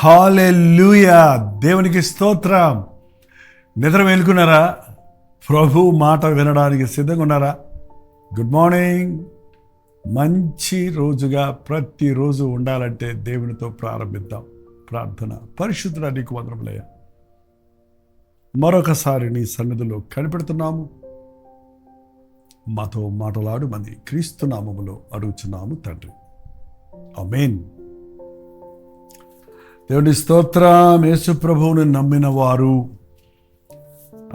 హల్లెలూయా. దేవునికి స్తోత్రం. నిద్ర మేలుకున్నారా? ప్రభు మాట వినడానికి సిద్ధంగా ఉన్నారా? Good morning. మంచి రోజుగా ప్రతిరోజు ఉండాలంటే దేవునితో ప్రారంభిద్దాం. ప్రార్థన. పరిశుద్ధుడా, నీకు వందనములయ్యా, మరొకసారి నీ సన్నిధిలో కనిపెడుతున్నాము. మాతో మాటలాడుమని క్రీస్తు నామములో అడుగుచున్నాము తండ్రి, ఆమేన్. దేవుని స్తోత్రం. యేసు ప్రభువుని నమ్మిన వారు,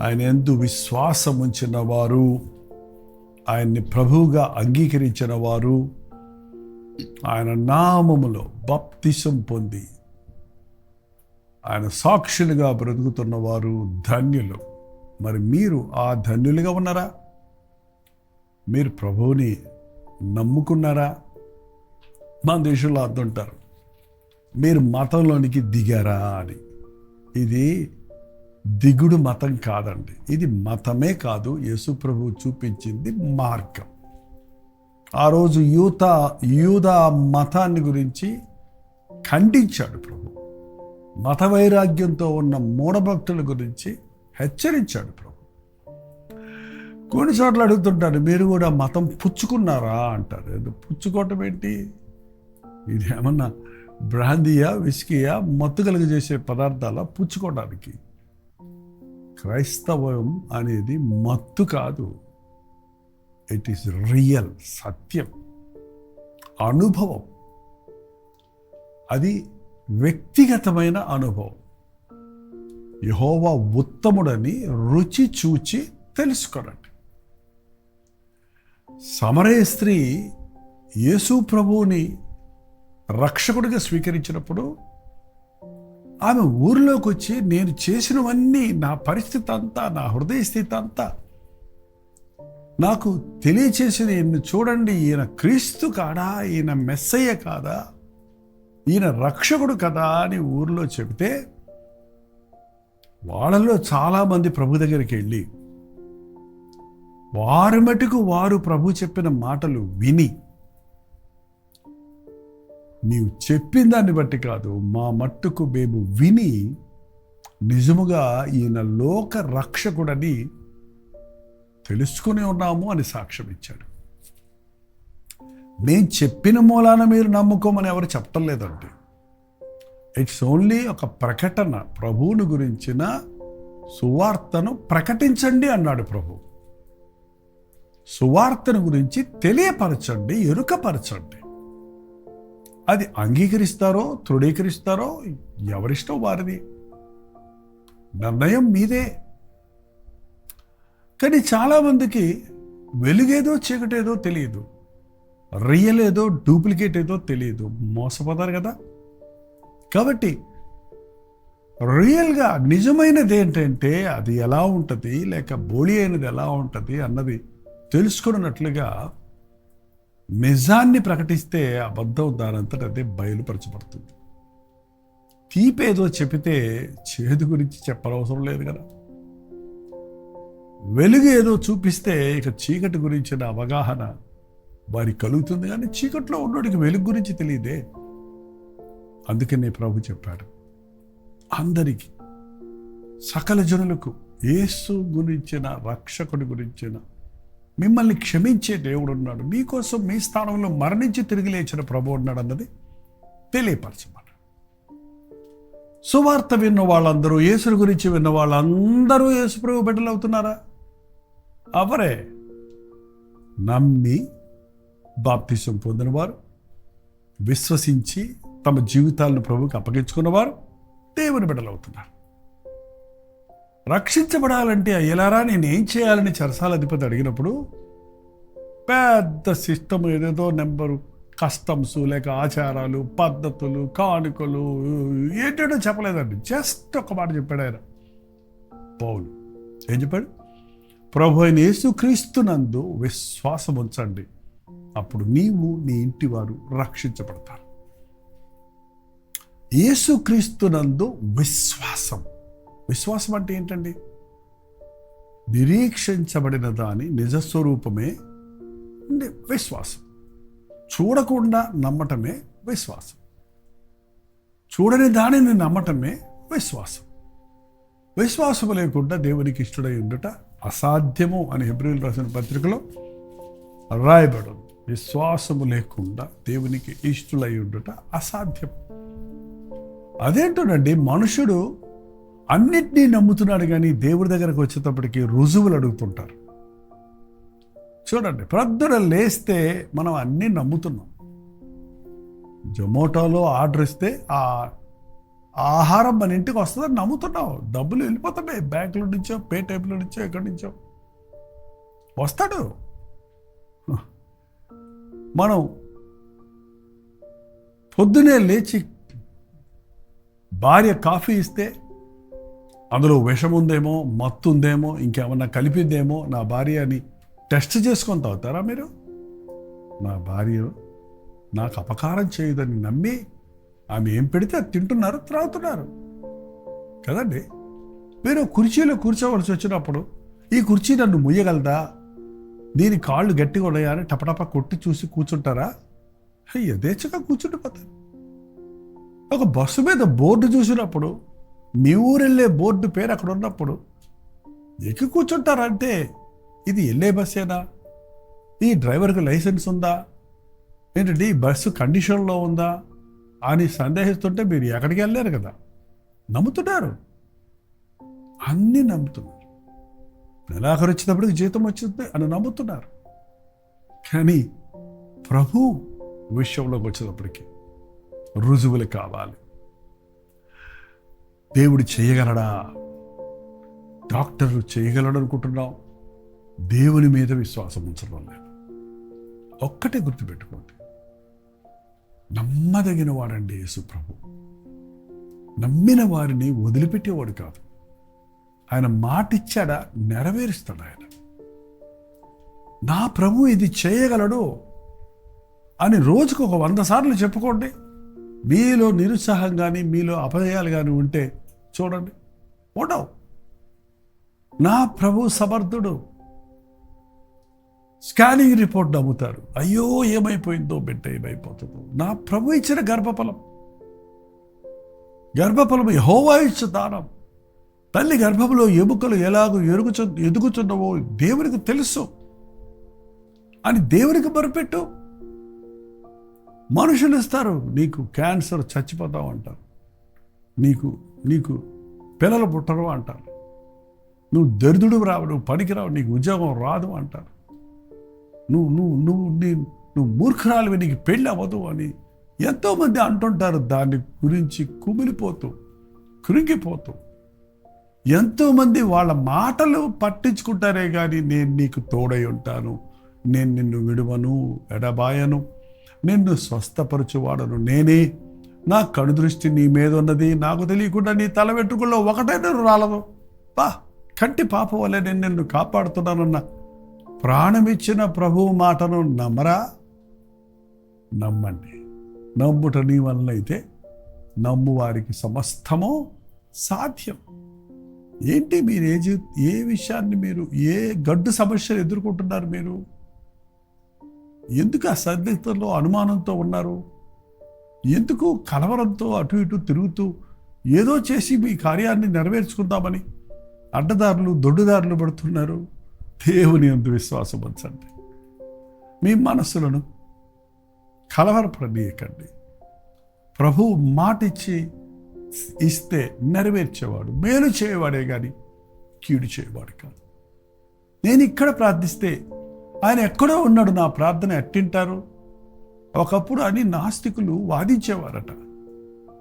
ఆయన యందు విశ్వాసం ఉంచిన వారు, ఆయన్ని ప్రభువుగా అంగీకరించిన వారు, ఆయన నామములో బాప్తిసం పొంది ఆయన సాక్షులుగా బ్రతుకుతున్న వారు ధన్యులు. మరి మీరు ఆ ధన్యులుగా ఉన్నారా? మీరు ప్రభువుని నమ్ముకున్నారా? మన దేశంలో అంటుంటారు, మీరు మతంలోనికి దిగారా అని. ఇది దిగుడు మతం కాదండి. ఇది మతమే కాదు, యేసు ప్రభువు చూపించింది మార్గం. ఆ రోజు యూదా మతాన్ని గురించి ఖండించాడు ప్రభు. మత వైరాగ్యంతో ఉన్న మూఢభక్తుల గురించి హెచ్చరించాడు ప్రభు. కొన్ని చోట్ల అడుగుతుంటారు, మీరు కూడా మతం పుచ్చుకున్నారా అంటారు. పుచ్చుకోవటం ఏంటి? ఇది ఏమన్నా బ్రాందీయా, విస్కీయా, మత్తు కలుగజేసే పదార్థాల పుచ్చుకోవడానికి? క్రైస్తవం అనేది మత్తు కాదు. ఇట్ ఈస్ రియల్, సత్యం, అనుభవం. అది వ్యక్తిగతమైన అనుభవం. యెహోవా ఉత్తముడని రుచి చూచి తెలుసుకోనండి. సమరయ స్త్రీ యేసు ప్రభువుని రక్షకుడిగా స్వీకరించినప్పుడు ఆమె ఊరిలోకి వచ్చి, నేను చేసినవన్నీ, నా పరిస్థితి అంతా, నా హృదయ స్థితి అంతా నాకు తెలియచేసిన ఈయన్ని చూడండి, ఈయన క్రీస్తు కాదా, ఈయన మెస్సయ్య కాదా, ఈయన రక్షకుడు కదా అని ఊరిలో చెబితే, వాళ్ళలో చాలామంది ప్రభు దగ్గరికి వెళ్ళి వారి మటుకు వారు ప్రభు చెప్పిన మాటలు విని, నీవు చెప్పిన దాన్ని బట్టి కాదు, మా మట్టుకు మేము విని నిజముగా ఈయన లోక రక్షకుడని తెలుసుకుని ఉన్నాము అని సాక్ష్యం ఇచ్చాడు. నేను చెప్పిన మూలాన మీరు నమ్ముకోమని ఎవరు చెప్పటం లేదండి. ఇట్స్ ఓన్లీ ఒక ప్రకటన. ప్రభువుని గురించిన సువార్తను ప్రకటించండి అన్నాడు ప్రభు. సువార్తను గురించి తెలియపరచండి, ఎరుకపరచండి. అది అంగీకరిస్తారో తృఢీకరిస్తారో ఎవరిష్టం వారిది, నిర్ణయం మీదే. కానీ చాలామందికి వెలుగేదో చీకటేదో తెలియదు, రియల్ ఏదో డూప్లికేట్ ఏదో తెలియదు, మోసపోతారు కదా. కాబట్టి రియల్గా నిజమైనది ఏంటంటే అది ఎలా ఉంటుంది, లేక బోళి అయినది ఎలా ఉంటుంది అన్నది తెలుసుకున్నట్లుగా నిజాన్ని ప్రకటిస్తే అబద్ధం దానంతట అదే బయలుపరచబడుతుంది. తీపేదో చెబితే చేదు గురించి చెప్పనవసరం లేదు కదా. వెలుగు ఏదో చూపిస్తే ఇక చీకటి గురించిన అవగాహన వారికి కలుగుతుంది, కానీ చీకట్లో ఉన్నోడికి వెలుగు గురించి తెలియదే. అందుకనే ప్రభు చెప్పాడు, అందరికీ, సకల జనులకు యేసు గురించిన, రక్షకుడి గురించిన, మిమ్మల్ని క్షమించే దేవుడు ఉన్నాడు, మీకోసం మీ స్థానంలో మరణించి తిరిగి లేచిన ప్రభు ఉన్నాడు అన్నది తెలియపరచమాట. సువార్త విన్న వాళ్ళందరూ, యేసు గురించి విన్న వాళ్ళందరూ యేసు ప్రభు బిడ్డలు అవుతున్నారా? అవరే. నమ్మి బాప్తిసం పొందినవారు, విశ్వసించి తమ జీవితాలను ప్రభువుకి అప్పగించుకున్నవారు దేవుని బిడ్డలు అవుతున్నారు. రక్షించబడాలంటే ఎలారా, నేనేం చేయాలని చెరసాల అధిపతి అడిగినప్పుడు పెద్ద సిస్టమ్ ఏదేదో నెంబరు కస్టమ్స్ లేక ఆచారాలు, పద్ధతులు, కానుకలు ఏంటో చెప్పలేదండి. జస్ట్ ఒక మాట చెప్పాడు ఆయన, పౌలు. ఏం చెప్పాడు? ప్రభు అయిన యేసుక్రీస్తునందు విశ్వాసం ఉంచండి, అప్పుడు నీవు నీ ఇంటి వారు రక్షించబడతారు. యేసుక్రీస్తునందు విశ్వాసం. విశ్వాసం అంటే ఏంటండి? నిరీక్షించబడిన దాని నిజస్వరూపమే విశ్వాసం. చూడకుండా నమ్మటమే విశ్వాసం. చూడని దానిని నమ్మటమే విశ్వాసం. విశ్వాసము లేకుండా దేవునికి ఇష్టడై ఉండుట అసాధ్యము అని హెబ్రీయులకు రాసిన పత్రికలో రాయబడు. విశ్వాసము లేకుండా దేవునికి ఇష్టలై ఉండుట అసాధ్యం. అదేంటోనండి, మనుషుడు అన్నిటినీ నమ్ముతున్నాడు కానీ దేవుడి దగ్గరకు వచ్చేటప్పటికి రుజువులు అడుగుతుంటారు. చూడండి, ప్రొద్దున లేస్తే మనం అన్నీ నమ్ముతున్నాం. జొమాటోలో ఆర్డర్ ఇస్తే ఆ ఆహారం మన ఇంటికి వస్తుందని నమ్ముతున్నావు. డబ్బులు వెళ్ళిపోతాయి బ్యాంకులో నుంచో, పేటీఎంలో నుంచో, ఎక్కడి నుంచో వస్తాడు. మనం పొద్దునే లేచి భార్య కాఫీ ఇస్తే అందులో విషం ఉందేమో, మత్తు ఉందేమో, ఇంకేమన్నా కలిపిందేమో నా భార్య అని టెస్ట్ చేసుకొని తాగుతారా మీరు? నా భార్య నాకు అపకారం చేయదని నమ్మి ఆమె ఏం పెడితే అది తింటున్నారు, త్రాగుతున్నారు కదండి. మీరు కుర్చీలో కూర్చోవలసి వచ్చినప్పుడు ఈ కుర్చీ నన్ను ముయ్యగలదా, దీని కాళ్ళు గట్టిగా ఉన్నాయా అని టపటప కొట్టి చూసి కూర్చుంటారా? యథేచ్ఛగా కూర్చుండిపోతారు. ఒక బస్సు మీద బోర్డు చూసినప్పుడు మీ ఊరెళ్ళే బోర్డు పేరు అక్కడ ఉన్నప్పుడు ఎక్కి కూర్చుంటారంటే ఇది వెళ్ళే బస్సేనా, ఈ డ్రైవర్కి లైసెన్స్ ఉందా, ఏంటంటే ఈ బస్సు కండిషన్లో ఉందా అని సందేహిస్తుంటే మీరు ఎక్కడికి వెళ్ళారు కదా. నమ్ముతున్నారు, అన్నీ నమ్ముతున్నారు. నెలాఖరు వచ్చేటప్పటికి జీతం వచ్చింది అని నమ్ముతున్నారు. కానీ ప్రభు విషయంలోకి వచ్చేటప్పటికి రుజువులు కావాలి. దేవుడు చేయగలడా? డాక్టర్ చేయగలడు అనుకుంటున్నాం, దేవుని మీద విశ్వాసం ఉంచడం లేదు. ఒక్కటే గుర్తుపెట్టుకోండి, నమ్మదగిన వాడండి యేసు ప్రభు. నమ్మిన వారిని వదిలిపెట్టేవాడు కాదు. ఆయన మాట ఇచ్చాడా, నెరవేరుస్తాడు ఆయన. నా ప్రభు ఇది చేయగలడు అని రోజుకు ఒక 100 సార్లు చెప్పుకోండి. మీలో నిరుత్సాహం కానీ మీలో అపజయాలు కానీ ఉంటే చూడండి, ఉండవు. నా ప్రభు సమర్థుడు. స్కానింగ్ రిపోర్ట్ నమ్ముతారు, అయ్యో ఏమైపోయిందో, బిడ్డ ఏమైపోతుందో. నా ప్రభు ఇచ్చిన గర్భఫలం యెహోవా ఇచ్చిన దానం. తల్లి గర్భంలో ఎముకలు ఎలాగో ఎదుగుచున్నవో దేవునికి తెలుసు అని దేవునికి మొరపెట్టు. మనుషులు ఇస్తారు, నీకు క్యాన్సర్, చచ్చిపోతావు అంటారు, నీకు పిల్లలు పుట్టరు అంటారు, నువ్వు దరిద్రుడు రావు, నువ్వు పనికిరావు, నీకు ఉద్యోగం రాదు అంటారు, నువ్వు మూర్ఖురాలివి, నీకు పెళ్ళి అవ్వదు అని ఎంతోమంది అంటుంటారు. దాని గురించి కుమిలిపోతూ కృంగిపోతూ ఎంతోమంది వాళ్ళ మాటలు పట్టించుకుంటారే కానీ నేను నీకు తోడై ఉంటాను, నేను నిన్ను విడువను, ఎడబాయను, నిన్ను స్వస్థపరచువాడను నేనే, నా కనుదృష్టి నీ మీద ఉన్నది, నాకు తెలియకుండా నీ తల వెంట్రుకల్లో ఒకటైనా రాలదు, కంటి పాప వల్లే నేను నిన్ను కాపాడుతున్నానన్న ప్రాణమిచ్చిన ప్రభువు మాటను నమ్మరా? నమ్మండి. నమ్ముట నీ వలన అయితే నమ్ము వారికి సమస్తము సాధ్యం. ఏంటి మీరు ఏ విషయాన్ని మీరు ఏ గడ్డు సమస్యలు ఎదుర్కొంటున్నారు? మీరు ఎందుకు ఆ సందిగ్ధంలో అనుమానంతో ఉన్నారు? ఎందుకు కలవరంతో అటు ఇటు తిరుగుతూ ఏదో చేసి మీ కార్యాన్ని నెరవేర్చుకుందామని అడ్డదారులు దొడ్డుదారులు పడుతున్నారు? దేవుని యందు విశ్వాసం ఉంచండి. మీ మనస్సులను కలవరపడనీయకండి. ప్రభువు మాట ఇస్తే నెరవేర్చేవాడు, మేలు చేయవాడే కానీ కీడు చేయవాడు కాదు. నేను ఇక్కడ ప్రార్థిస్తే ఆయన ఎక్కడో ఉన్నాడు, నా ప్రార్థన ఎట్టింటారు? ఒకప్పుడు అని నాస్తికులు వాదించేవారట.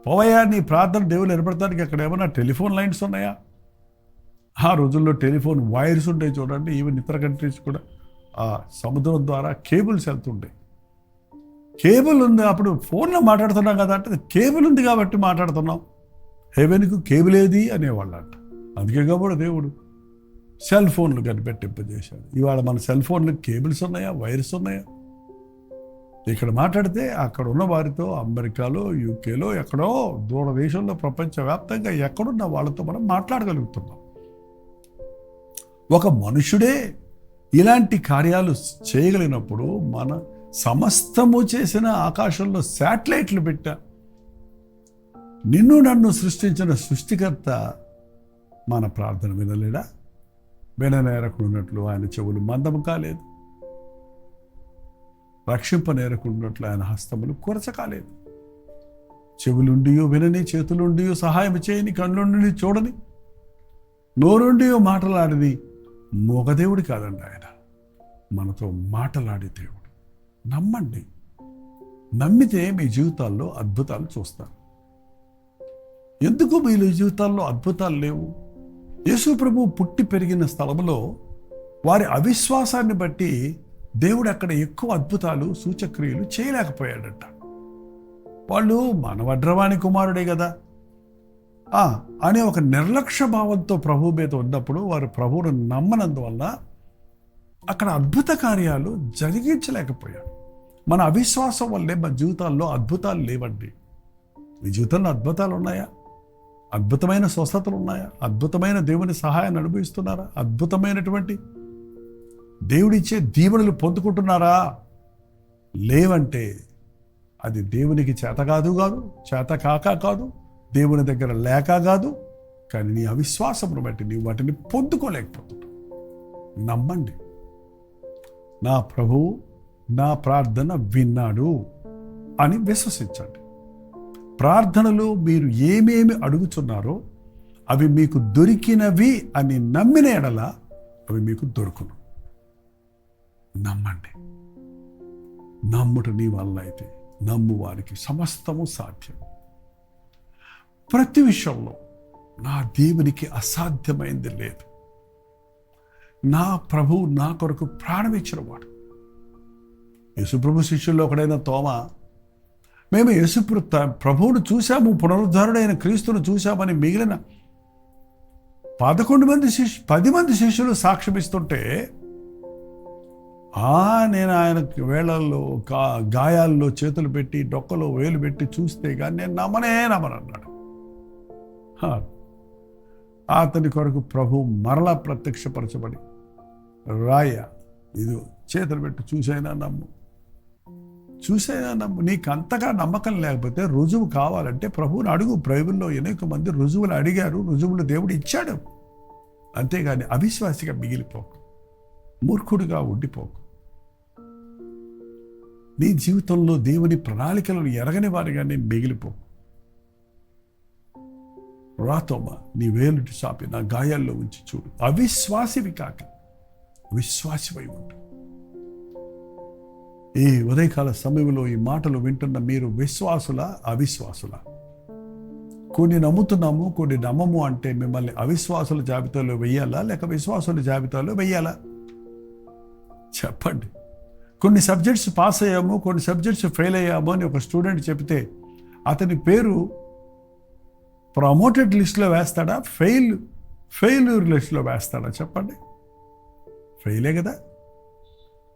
పోవయా నీ ప్రార్థన దేవుళ్ళు ఏర్పడటానికి అక్కడ ఏమైనా టెలిఫోన్ లైన్స్ ఉన్నాయా? ఆ రోజుల్లో టెలిఫోన్ వైర్స్ ఉంటాయి చూడండి. ఈవెన్ ఇతర కంట్రీస్ కూడా ఆ సముద్రం ద్వారా కేబుల్స్ వెళ్తుంటాయి. కేబుల్ ఉంది, అప్పుడు ఫోన్లో మాట్లాడుతున్నాం కదా అంటే కేబుల్ ఉంది కాబట్టి మాట్లాడుతున్నాం, హెవెన్కు కేబుల్ ఏది అనేవాళ్ళు అంట. అందుకే కాబట్టి దేవుడు సెల్ ఫోన్లు కనిపెట్టింపజేశాడు. ఇవాళ మన సెల్ ఫోన్లకు కేబుల్స్ ఉన్నాయా, వైర్స్ ఉన్నాయా? ఇక్కడ మాట్లాడితే అక్కడ ఉన్న వారితో అమెరికాలో, యూకేలో, ఎక్కడో దూరదేశంలో, ప్రపంచవ్యాప్తంగా ఎక్కడున్న వాళ్ళతో మనం మాట్లాడగలుగుతున్నాం. ఒక మనుషుడే ఇలాంటి కార్యాలు చేయగలిగినప్పుడు మన సమస్తము చేసిన ఆకాశంలో శాటిలైట్లు పెట్టా, నిన్ను నన్ను సృష్టించిన సృష్టికర్త మన ప్రార్థన వినలేడా? విననేరకున్నట్లు ఆయన చెవులు మందము కాలేదు, రక్షింపనేరకున్నట్లు ఆయన హస్తములు కొరచ కాలేదు. చెవులుండియో వినని, చేతులుండియో సహాయం చేయని, కళ్ళుండి చూడని, నోరుండియో మాటలాడిని మోగదేవుడు కాదండి ఆయన. మనతో మాటలాడే దేవుడు. నమ్మండి. నమ్మితే మీ జీవితాల్లో అద్భుతాలు చూస్తారు. ఎందుకు మీ జీవితాల్లో అద్భుతాలు లేవు? యేసు ప్రభు పుట్టి పెరిగిన స్థలంలో వారి అవిశ్వాసాన్ని బట్టి దేవుడు అక్కడ ఎక్కువ అద్భుతాలు సూచక్రియలు చేయలేకపోయాడట. వాళ్ళు మానవడ్రవాణి కుమారుడే కదా అనే ఒక నిర్లక్ష్య భావంతో ప్రభు మీద ఉన్నప్పుడు వారు ప్రభువును నమ్మనందువల్ల అక్కడ అద్భుత కార్యాలు జరిగించలేకపోయాడు. మన అవిశ్వాసం వల్లే మన జీవితాల్లో అద్భుతాలు లేవండి. మీ జీవితంలో అద్భుతాలు ఉన్నాయా? అద్భుతమైన స్వస్థతలు ఉన్నాయా? అద్భుతమైన దేవుని సహాయాన్ని అనుభవిస్తున్నారా? అద్భుతమైనటువంటి దేవుడిచ్చే దీవెనలు పొందుకుంటున్నారా? లేవంటే అది దేవునికి చేత కాదు, చేత కాదు, దేవుని దగ్గర లేక కాదు, కానీ నీ అవిశ్వాసమును బట్టి నీవు వాటిని పొందుకోలేకపోతున్నావు. నమ్మండి. నా ప్రభువు నా ప్రార్థన విన్నాడు అని విశ్వసించండి. ప్రార్థనలో మీరు ఏమేమి అడుగుతున్నారో అవి మీకు దొరికినవి అని నమ్మిన ఎడల అవి మీకు దొరుకును. నమ్మండి. నమ్ముట నీ వల్ల అయితే నమ్ము వారికి సమస్తము సాధ్యం. ప్రతి విషయంలో నా దేవునికి అసాధ్యమైంది లేదు. నా ప్రభువు నా కొరకు ప్రాణం ఇచ్చిన వాడు. యేసుప్రభు శిష్యుల్లో ఒకడైన తోమ, మేము ప్రభువును చూశాము, పునరుద్ధరుడైన క్రీస్తును చూశామని మిగిలిన 10 మంది శిష్యులు సాక్ష్యమిస్తుంటే నేను ఆయన వేళల్లో గాయాల్లో చేతులు పెట్టి డొక్కలో వేలు పెట్టి చూస్తే కానీ నేను నమ్మనన్నాడు. అతని కొరకు ప్రభు మరలా ప్రత్యక్షపరచబడి ఇది చేతులు పెట్టి చూసైనా నమ్ము. నీకు అంతగా నమ్మకం లేకపోతే రుజువు కావాలంటే ప్రభువుని అడుగు. బైబిల్లో అనేక మంది రుజువులు అడిగారు, రుజువులు దేవుడు ఇచ్చాడు. అంతేగాని అవిశ్వాసిగా మిగిలిపోకు, మూర్ఖుడిగా ఉండిపోకు. నీ జీవితంలో దేవుని ప్రణాళికలను ఎరగని వారిగానే మిగిలిపోకు. రాతోమా, నీ వేలుటి చాపి నా గాయాల్లో ఉంచి చూడు. అవిశ్వాసివి కాక విశ్వాసివై ఉండు. ఈ ఉదయకాల సమయంలో ఈ మాటలు వింటున్న మీరు విశ్వాసులా అవిశ్వాసులా? కొన్ని నమ్ముతున్నాము, కొన్ని నమ్మము అంటే మిమ్మల్ని అవిశ్వాసుల జాబితాలో వెయ్యాలా లేక విశ్వాసుల జాబితాలో వెయ్యాలా? చెప్పండి. కొన్ని సబ్జెక్ట్స్ పాస్ అయ్యాము, కొన్ని సబ్జెక్ట్స్ ఫెయిల్ అయ్యాము అని ఒక స్టూడెంట్ చెప్తే అతని పేరు ప్రమోటెడ్ లిస్ట్లో వేస్తాడా, ఫెయిల్యూర్ లిస్ట్లో వేస్తాడా? చెప్పండి. ఫెయిలే కదా.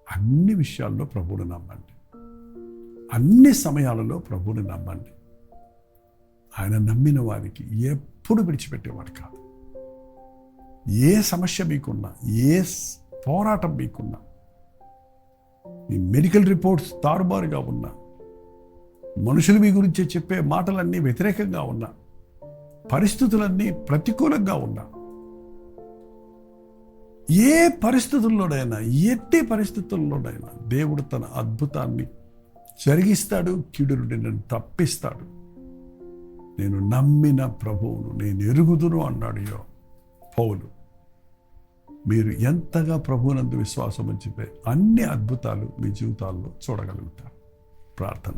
అన్ని విషయాల్లో ప్రభువుని నమ్మండి. అన్ని సమయాలలో ప్రభువుని నమ్మండి. ఆయన నమ్మిన వారికి ఎప్పుడు విడిచిపెట్టేవాడు కాదు. ఏ సమస్య మీకున్నా, ఏ పోరాటం మీకున్నా, మీ మెడికల్ రిపోర్ట్స్ తారుమారుగా ఉన్నా, మనుషులు మీ గురించి చెప్పే మాటలన్నీ వ్యతిరేకంగా ఉన్నా, పరిస్థితులన్నీ ప్రతికూలంగా ఉన్నా, ఏ పరిస్థితుల్లోనైనా, ఎట్టి పరిస్థితుల్లోనైనా దేవుడు తన అద్భుతాన్ని జరిగిస్తాడు. కీడు నుండి నన్ను తప్పిస్తాడు. నేను నమ్మిన ప్రభువును నేను ఎరుగుదును అన్నాడు పౌలు. మీరు ఎంతగా ప్రభువునందు విశ్వాసం ఉంచితే అన్ని అద్భుతాలు మీ జీవితాల్లో చూడగలుగుతారు. ప్రార్థన.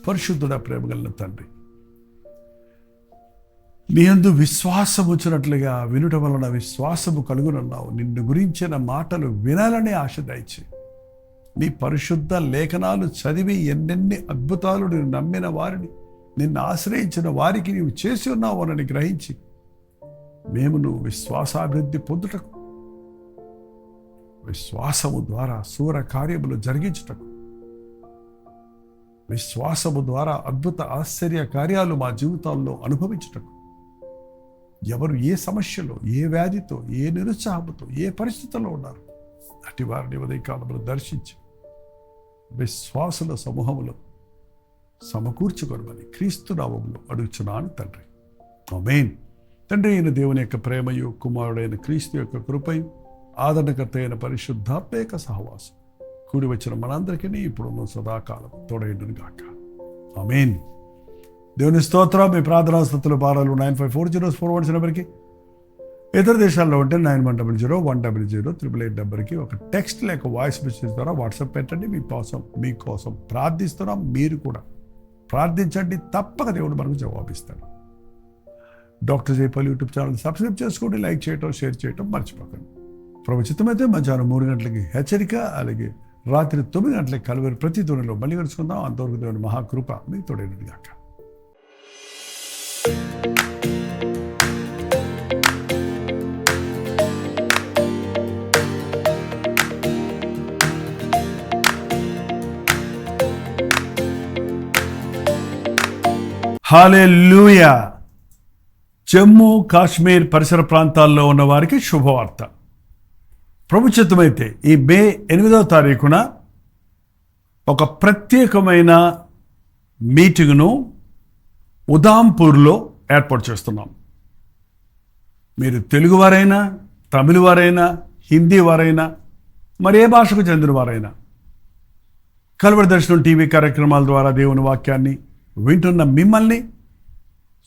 పరిశుద్ధుడా, ప్రేమగలిగిన తండ్రి, నీ యందు విశ్వాసం వచ్చినట్లుగా వినుట వలన విశ్వాసము కలుగునన్నావు. నిన్ను గురించిన మాటలు వినాలనే ఆశ దయచి నీ పరిశుద్ధ లేఖనాలు చదివి ఎన్నెన్ని అద్భుతాలు నేను నమ్మిన వారిని, నిన్ను ఆశ్రయించిన వారికి నీవు చేసి ఉన్నావు అని గ్రహించి మేము నువ్వు విశ్వాసాభివృద్ధి పొందుటకు, విశ్వాసము ద్వారా శూర కార్యములు జరిగించుటకు, విశ్వాసము ద్వారా అద్భుత ఆశ్చర్య కార్యాలు మా జీవితాల్లో అనుభవించుటకు, ఎవరు ఏ సమస్యలో, ఏ వ్యాధితో, ఏ నిరుత్సాహంతో, ఏ పరిస్థితుల్లో ఉన్నారు అటు వారిని ఉదయకాలంలో దర్శించి విశ్వాసుల సమూహంలో సమకూర్చుకొనమని క్రీస్తు నామములో అడుగుచున్నాను తండ్రి. ఆమేన్. తండ్రి అయిన దేవుని యొక్క ప్రేమయు, కుమారుడైన క్రీస్తు యొక్క కృపయు, ఆదరణకర్త అయిన పరిశుద్ధాత్మ యొక్క సహవాసం కూడి వచ్చిన మనందరికీ ఇప్పుడున్న సదాకాలం తోడైండును గాక. ఆమేన్. దేవుని స్తోత్రం. మీ ప్రార్థనా స్తుతుల భారాలు 954041 నెంబర్కి, ఇతర దేశాల్లో ఉంటే 9100 నెంబర్కి ఒక టెక్స్ట్ లేక వాయిస్ మెసేజ్ ద్వారా వాట్సాప్ పెట్టండి. మీకోసం ప్రార్థిస్తున్నాం. మీరు కూడా ప్రార్థించండి. తప్పక దేవుడు మనకు జవాబిస్తాడు. Doctor Jaipal YouTube channel subscribe చేసుకోండి. లైక్ చేయటం, షేర్ చేయటం మర్చిపోకండి. ప్రభుత్వమైతే మధ్యాహ్నం 3 గంటలకి హెచ్చరిక, అలాగే రాత్రి 9 గంటలకి కలువరి ప్రతి ధ్వనిలో మళ్ళీ కలుసుకుందాం. అంతవరకు దేవుని మహాకృప మీకు తోడైనది గాక. హల్లెలూయా. జమ్మూ కాశ్మీర్ పరిసర ప్రాంతాల్లో ఉన్న వారికి శుభవార్త. ప్రభుత్వమైతే ఈ మే 8వ తారీఖున ఒక ప్రత్యేకమైన మీటింగ్ను ఉదాంపూర్లో ఏర్పాటు చేస్తున్నాం. మీరు తెలుగు వారైనా, తమిళ వారైనా, హిందీ వారైనా, మరి ఏ భాషకు చెందిన వారైనా కలువరి దర్శనం టీవీ కార్యక్రమాల ద్వారా దేవుని వాక్యాన్ని వింటున్న మిమ్మల్ని,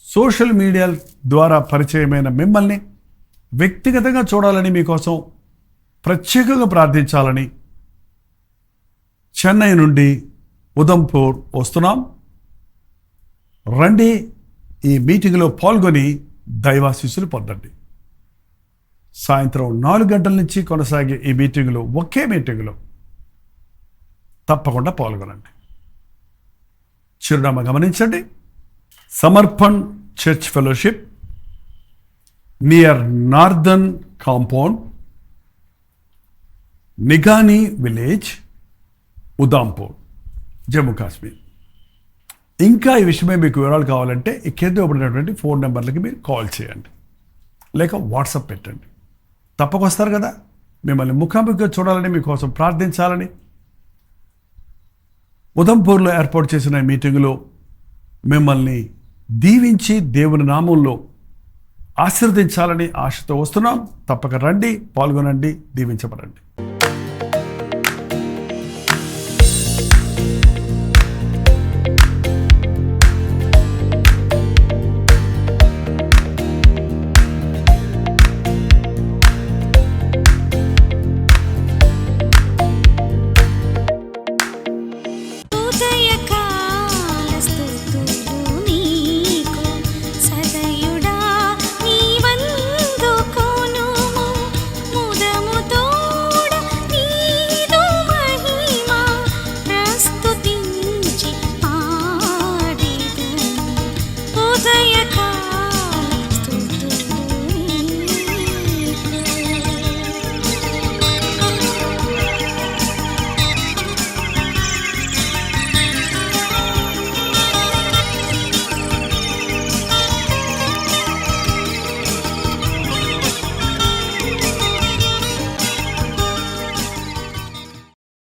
సోషల్ మీడియా ద్వారా పరిచయమైన మిమ్మల్ని వ్యక్తిగతంగా చూడాలని, మీకోసం ప్రత్యేకంగా ప్రార్థించాలని చెన్నై నుండి ఉదంపూర్ వస్తున్నాం. రండి, ఈ మీటింగ్లో పాల్గొని దైవాశీస్సులు పొందండి. సాయంత్రం 4 గంటల నుంచి కొనసాగే ఈ మీటింగ్లో, ఒకే మీటింగ్లో తప్పకుండా పాల్గొనండి. చిరునామా గమనించండి. Samarpan church fellowship, near northern compound, Nigani village, Udhampur, Jammu Kashmir. ఇంకా ఈ విషయమే మీకు వివరాలు కావాలంటే ఈ కింద ఇవ్వబడినటువంటి ఫోన్ నెంబర్లకి మీరు కాల్ చేయండి, లేక వాట్సాప్ పెట్టండి. తప్పకొస్తారు కదా. మిమ్మల్ని ముఖాముఖిగా చూడాలని, మీకోసం ప్రార్థించాలని ఉదంపూర్లో ఏర్పాటు చేసిన మీటింగులో మిమ్మల్ని దీవించి దేవుని నామంలో ఆశీర్వదించాలని ఆశతో వస్తున్నాం. తప్పక రండి, పాల్గొనండి, దీవించబడండి.